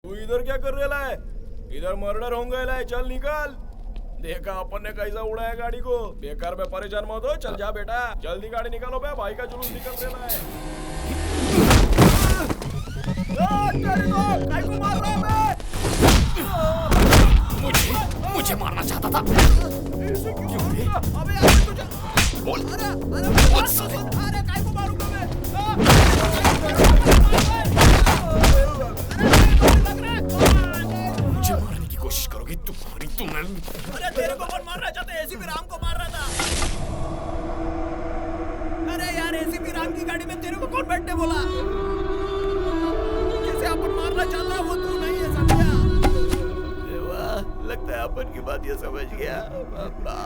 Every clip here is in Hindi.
तू इधर क्या कर रहा है? इधर मर्डर होंगे है, चल निकल। देखा अपन ने कैसा उड़ाया गाड़ी को। बेकार में परेशान मत हो, चल जा बेटा, जल्दी गाड़ी निकालो बे, भाई का जुलूस निकल रहा है। गाड़ी को मार रहा है। मुझे मारना चाहता था। क्यों बे? अबे यार तुझे बोल। अरे गाड़ी को मारूंगा मैं। मुझे मारने की कोशिश करोगे तुम्हारी तुमने। अरे तेरे को कौन मारना चाहता है? एसीपी राम को मार रहा था। अरे यार एसीपी राम की गाड़ी में तेरे को कौन बैठने बोला? जिसे अपन मारना चाहता वो तू नहीं है, समझा? देवा, लगता है अपन की बात ये समझ गया। बाबा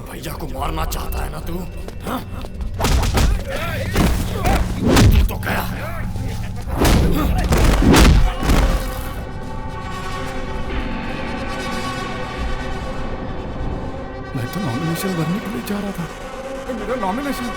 भैया को मारना चाहता है ना तू? हाँ? तू तो गया। मैं तो नॉमिनेशन भरने के लिए जा रहा था। मेरा नॉमिनेशन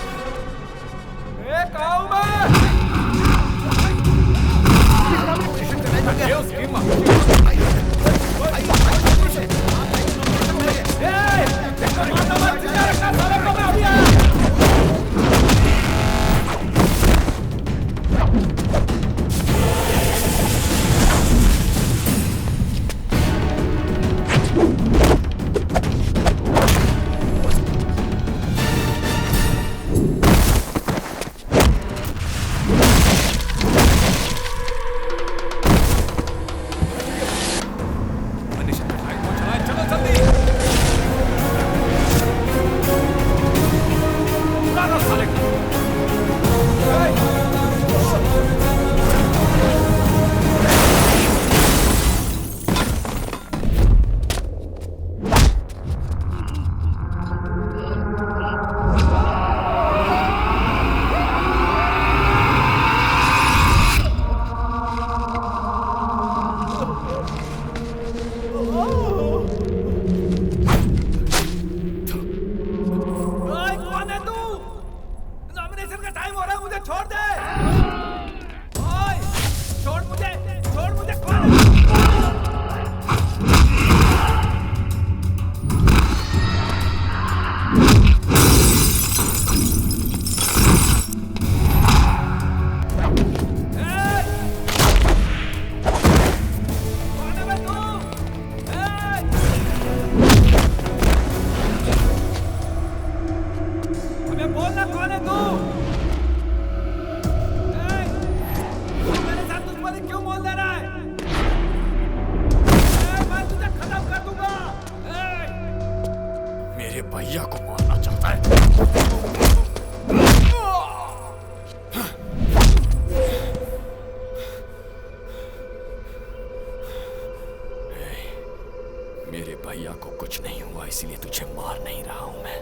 मुझे छोड़ दे। ओए, छोड़ मुझे कौन है? भैया को मारना चाहता है। मेरे भैया को कुछ नहीं हुआ, इसीलिए तुझे मार नहीं रहा हूं मैं।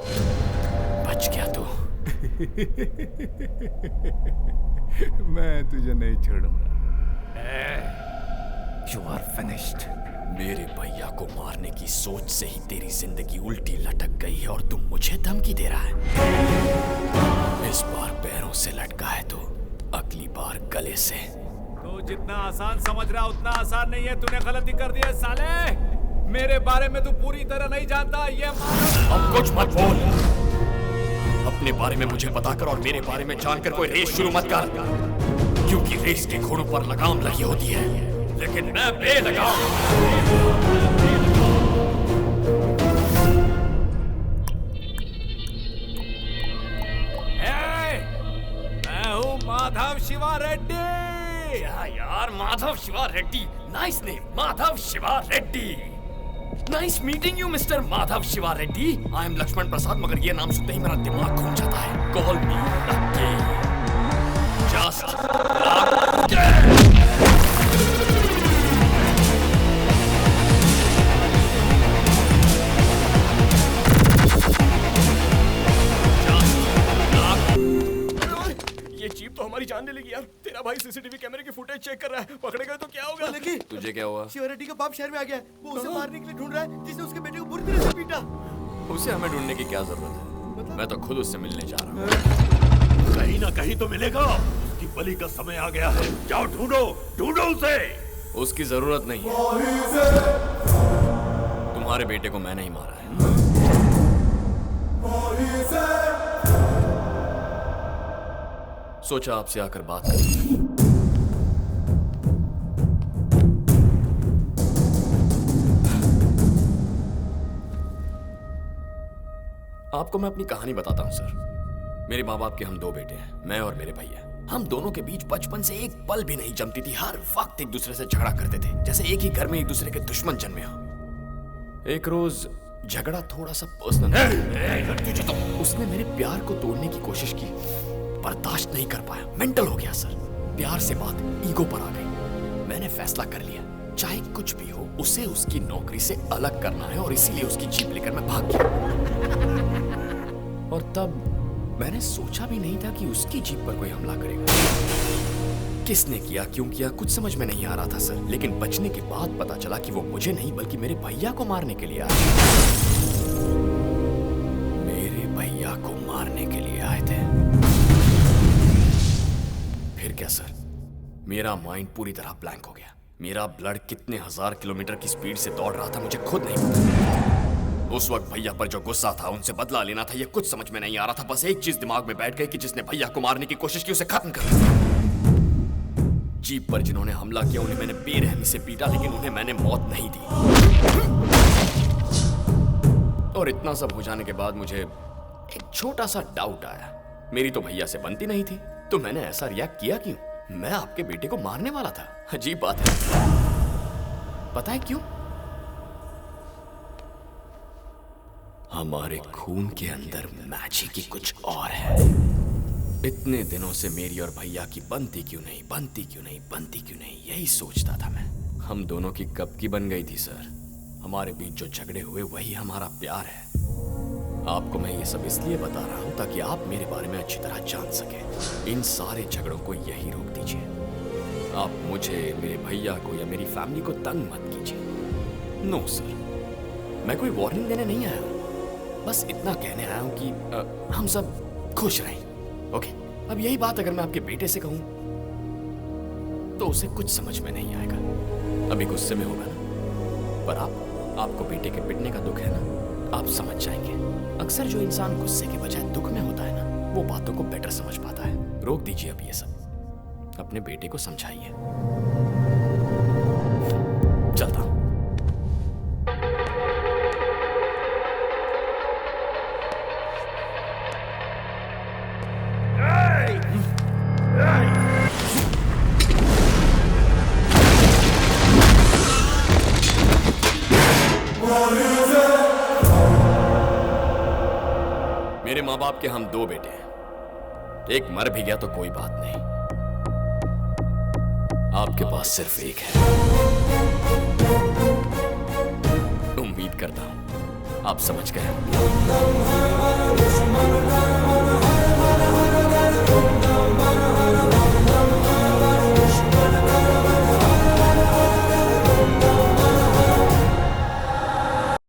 बच गया तू। मैं तुझे नहीं छोड़ूंगा। You are finished. मेरे भैया को मारने की सोच से ही तेरी जिंदगी उल्टी लटक गई है और तुम मुझे धमकी दे रहा है। इस बार पैरों से लटका है तो अगली बार गले से। तू जितना आसान समझ रहा उतना आसान नहीं है। तूने गलती कर दी है साले। मेरे बारे में तू पूरी तरह नहीं जानता। ये अब कुछ मत बोल। अपने बारे में मुझे बताकर और मेरे बारे में जानकर कोई रेस शुरू मत कर, क्योंकि रेस के घोड़ों पर लगाम लगी होती है, लेकिन मैं बेलगाम। मैं हूँ माधव शिवा रेड्डी। यार, Madhav Shiva Reddy, nice name, Madhav Shiva Reddy. Nice meeting you mister Madhav Shiva Reddy. I am Lakshman Prasad, मगर ये नाम सुनते ही मेरा दिमाग घूम जाता है। कॉल मी लक्की, जस्ट लक्की। तो हमारी जान ले लेगी यार। तेरा भाई सीसीटीवी कैमरे की फुटेज चेक कर रहा है। पकड़े गए तो क्या होगा? तुझे क्या हुआ? शिवा रेड्डी का बाप शहर में आ गया है। वो उसे मारने के लिए ढूंढ रहा है, जिसने उसके बेटे को बुरी तरह से पीटा। उसे हमें ढूंढने की क्या जरूरत है? मैं तो खुद उससे मिलने जा रहा हूँ। कहीं ना कहीं तो मिलेगा। उसकी बलि का समय आ गया है। जाओ ढूंढो, ढूंढो उसे। उसकी जरूरत नहीं है। तुम्हारे बेटे को मैंने ही मारा है। सोचा आपसे आकर बात करूं। आपको मैं अपनी कहानी बताता हूं सर। मेरे माँ बाप के हम दो बेटे हैं, मैं और मेरे भैया। हम दोनों के बीच बचपन से एक पल भी नहीं जमती थी। हर वक्त एक दूसरे से झगड़ा करते थे, जैसे एक ही घर में एक दूसरे के दुश्मन जन्मे हो। एक रोज झगड़ा थोड़ा सा पर्सनल, तो उसने मेरे प्यार को तोड़ने की कोशिश की। बर्दाश्त नहीं कर पाया, मेंटल हो गया सर। प्यार से बात ईगो पर आ गई। मैंने फैसला कर लिया, चाहे कुछ भी हो, उसे उसकी नौकरी से अलग करना है, और इसीलिए उसकी जीप लेकर मैं भाग गया। और तब मैंने सोचा भी नहीं था कि उसकी जीप पर कोई हमला करेगा। किसने किया, क्यों किया, कुछ समझ में नहीं आ रहा था सर। लेकिन बचने के बाद पता चला कि वो मुझे नहीं बल्कि मेरे भैया को मारने के लिए आए। मेरे भैया को मारने के लिए आए थे। फिर क्या सर, मेरा माइंड पूरी तरह ब्लैंक हो गया। मेरा ब्लड कितने हजार किलोमीटर की स्पीड से दौड़ रहा था मुझे खुद नहीं पता। उस वक्त भैया पर जो गुस्सा था, उनसे बदला लेना था, ये कुछ समझ में नहीं आ रहा था। बस एक चीज दिमाग में बैठ गई कि जिसने भैया को मारने की कोशिश की उसे खत्म कर दिया। जीप पर जिन्होंने हमला किया उन्हें मैंने बेरहमी से पीटा, लेकिन उन्हें मैंने मौत नहीं दी। और इतना सब हो जाने के बाद मुझे एक छोटा सा डाउट आया। मेरी तो भैया से बनती नहीं थी, तो मैंने ऐसा रिएक्ट किया क्यों? मैं आपके बेटे को मारने वाला था। अजीब बात है। पता है क्यों? हमारे खून के अंदर मैजिक ही कुछ और है। इतने दिनों से मेरी और भैया की बनती क्यों नहीं, बनती क्यों नहीं, बनती क्यों नहीं, यही सोचता था मैं। हम दोनों की कब की बन गई थी सर। हमारे बीच जो झगड़े हुए वही हमारा प्यार है। आपको मैं ये सब इसलिए बता रहा हूं ताकि आप मेरे बारे में अच्छी तरह जान सकें। इन सारे झगड़ों को यही रोक दीजिए। आप मुझे, मेरे भैया को या मेरी फैमिली को तंग मत कीजिए। नो सर, मैं कोई वार्निंग देने नहीं आया हूं। बस इतना कहने आया हूं कि हम सब खुश रहें। ओके, अब यही बात अगर मैं आपके बेटे से कहूं तो उसे कुछ समझ में नहीं आएगा। अभी गुस्से में होगा ना, पर आपको बेटे के पिटने का दुख है ना, आप समझ जाएंगे। अक्सर जो इंसान गुस्से के बजाय दुख में होता है ना, वो बातों को बेटर समझ पाता है। रोक दीजिए अब ये सब, अपने बेटे को समझाइए। चलता हूं। मेरे माँ बाप के हम 2 बेटे हैं। एक मर भी गया तो कोई बात नहीं, आपके पास सिर्फ एक है। उम्मीद करता हूं आप समझ गए।